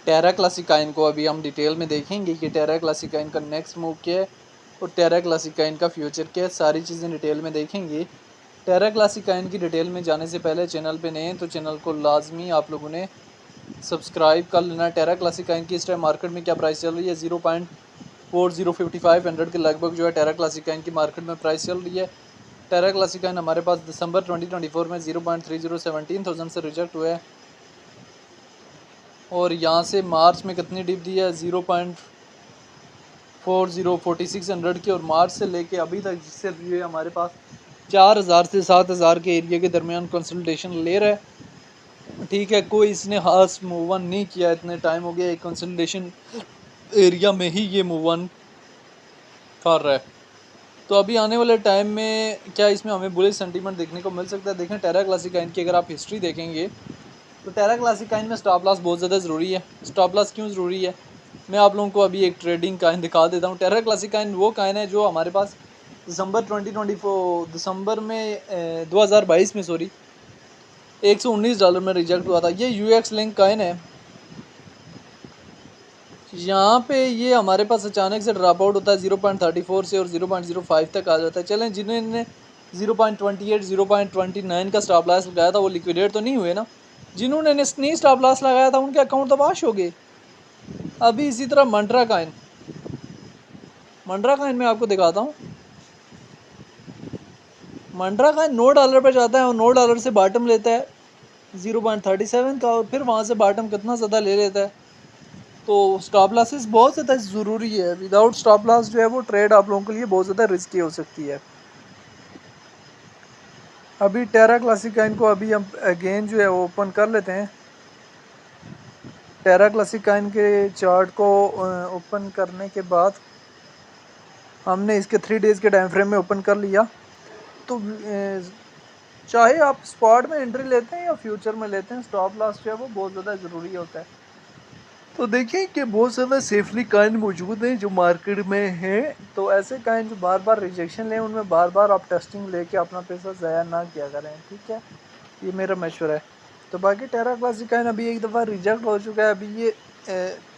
टेरा क्लासिकाइन को अभी हम डिटेल में देखेंगे कि टेरा क्लासिकाइन का नेक्स्ट मूव क्या है और टेरा क्लासिकाइन का फ्यूचर क्या है, सारी चीज़ें डिटेल में देखेंगे। टेरा क्लासिकाइन की डिटेल में जाने से पहले चैनल पे नए हैं तो चैनल को लाजमी आप लोगों ने सब्सक्राइब कर लेना। टेरा क्लासिकाइन की इस टाइम मार्केट में क्या प्राइस चल रही है, 0.4055 के लगभग जो है टेरा क्लासिकाइन की मार्केट में प्राइस चल रही है। टेरा क्लासिकाइन हमारे पास दिसंबर 2024 में 0.3017,000 से रिजेक्ट हुआ है और यहाँ से मार्च में कितनी डिप दी है, 0.404600 की, और मार्च से लेके अभी तक जिससे ये हमारे पास 4000 से 7000 के एरिया के दरमियान कंसल्टेशन ले रहा है। ठीक है, कोई इसने खास मूव ऑन नहीं किया, इतने टाइम हो गया एक कंसल्टेशन एरिया में ही ये मूव ऑन कर रहा है। तो अभी आने वाले टाइम में क्या इसमें हमें बुलिश सेंटीमेंट देखने को मिल सकता है। देखें टेरा क्लासिकाइन की अगर आप हिस्ट्री देखेंगे तो टेरा क्लासिकाइन में स्टॉप लॉस बहुत ज़्यादा ज़रूरी है। स्टॉप लॉस क्यों ज़रूरी है, मैं आप लोगों को अभी एक ट्रेडिंग काइन दिखा देता हूँ। टेरा क्लासिकाइन वो काइन है जो हमारे पास दिसंबर में 2022 में $119 में रिजेक्ट हुआ था। ये यूएक्स लिंक काइन है। यहाँ पे ये हमारे पास अचानक से ड्रॉप आउट होता है 0.34 से और 0.05 तक आ जाता है। चलें, जिन्होंने 0.28 0.29 का स्टॉप लॉस लगाया था वो लिक्विडेट तो नहीं हुए ना। जिन्होंने नहीं स्टॉप लॉस लगाया था उनके अकाउंट तो वाश हो गए। अभी इसी तरह मंड्रा काइन मैं आपको दिखाता हूँ। मंड्रा काइन $9 पे जाता है और $9 से बॉटम लेता है 0.37 का और फिर वहाँ से बॉटम कितना ज़्यादा ले लेता है। तो स्टॉप लॉसेस बहुत ज़्यादा ज़रूरी है। विदाउट स्टॉप लॉस जो है वो ट्रेड आप लोगों के लिए बहुत ज़्यादा रिस्की हो सकती है। अभी टेरा क्लासिकाइन को अभी हम अगेन जो है ओपन कर लेते हैं। टेरा क्लासिकाइन के चार्ट को ओपन करने के बाद हमने इसके 3 डेज़ के टाइम फ्रेम में ओपन कर लिया। तो चाहे आप स्पॉट में एंट्री लेते हैं या फ्यूचर में लेते हैं, स्टॉप लॉस जो है वो बहुत ज़्यादा ज़रूरी होता है। तो देखिए कि बहुत ज़्यादा सेफली काइन मौजूद हैं जो मार्केट में हैं। तो ऐसे काइन जो बार बार रिजेक्शन लें उनमें बार बार आप टेस्टिंग लेके अपना पैसा ज़ाया ना किया करें। ठीक है, ये मेरा मशवरा है। तो बाकी टेरा क्लासिकाइन अभी एक दफ़ा रिजेक्ट हो चुका है। अभी ये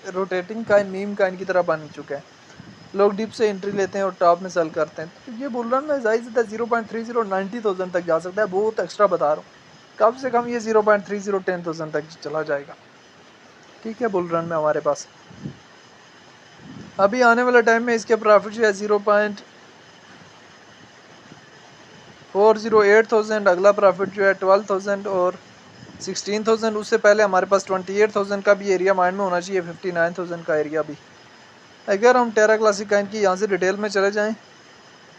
रोटेटिंग काइन, मीम काइन की तरह बन चुका है। लोग डिप से एंट्री लेते हैं और टॉप में सेल करते हैं। तो ये बुल रन में ज़ाहिर सी 0.3090,000 तक जा सकता है। बहुत एक्स्ट्रा बता रहा हूँ, कम से कम ये 0.3010,000 तक चला जाएगा। ठीक है, बुल रन में हमारे पास अभी आने वाला टाइम में इसके प्रॉफिट जो है 0.408,000, अगला प्रॉफिट जो है 12,000 और 16,000। उससे पहले हमारे पास 28,000 का भी एरिया माइंड में होना चाहिए, 59,000 का एरिया भी। अगर हम टेरा क्लासिकाइन की यहाँ से डिटेल में चले जाएँ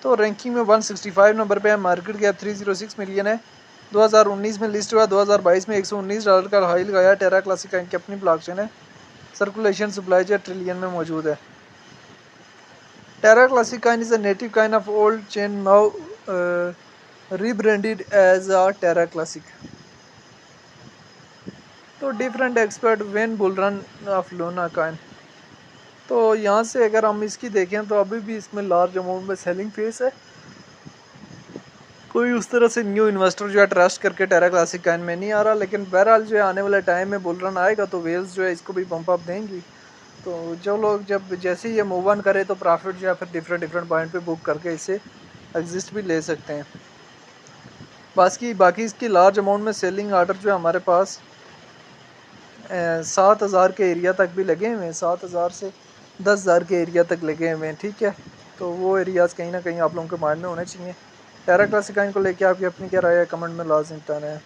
तो रैंकिंग में 165 नंबर पे है। मार्केट कैप 306 मिलियन है। 2019 में लिस्ट हुआ, 2022 में $119 का हाई लगाया। टेरा क्लासिकाइन की अपनी ब्लॉकचेन है। सर्कुलेशन सप्लाई चेन ट्रिलियन में मौजूद है। Terra classic coin is a native coin of old chain now rebranded as a Terra classic. तो different expert when bull run of Luna coin. तो यहाँ से अगर हम इसकी देखें तो अभी भी इसमें लार्ज अमाउंट में सेलिंग फेस है। कोई उस तरह से न्यू इन्वेस्टर जो है ट्रस्ट करके टेरा क्लासिकाइन में नहीं आ रहा। लेकिन बहरहाल जो है आने वाले टाइम में बुल रन आएगा तो वेल्स जो है इसको भी पंप अप देंगी। तो जो लोग जब जैसे ये मूव ऑन करे तो प्रॉफिट जो है फिर डिफरेंट पॉइंट पे बुक करके इसे एग्जिस्ट भी ले सकते हैं। बाकी इसकी लार्ज अमाउंट में सेलिंग आर्डर जो है हमारे पास 7,000 के एरिया तक भी लगे हुए हैं। 7,000 से 10,000 के एरिया तक लगे हुए हैं। ठीक है, तो वो एरियाज़ कहीं ना कहीं आप लोगों के माइंड में होने चाहिए। टेरा क्लासिकाइन को लेके आपकी अपनी क्या राय है, कमेंट में लाजमी बताना है।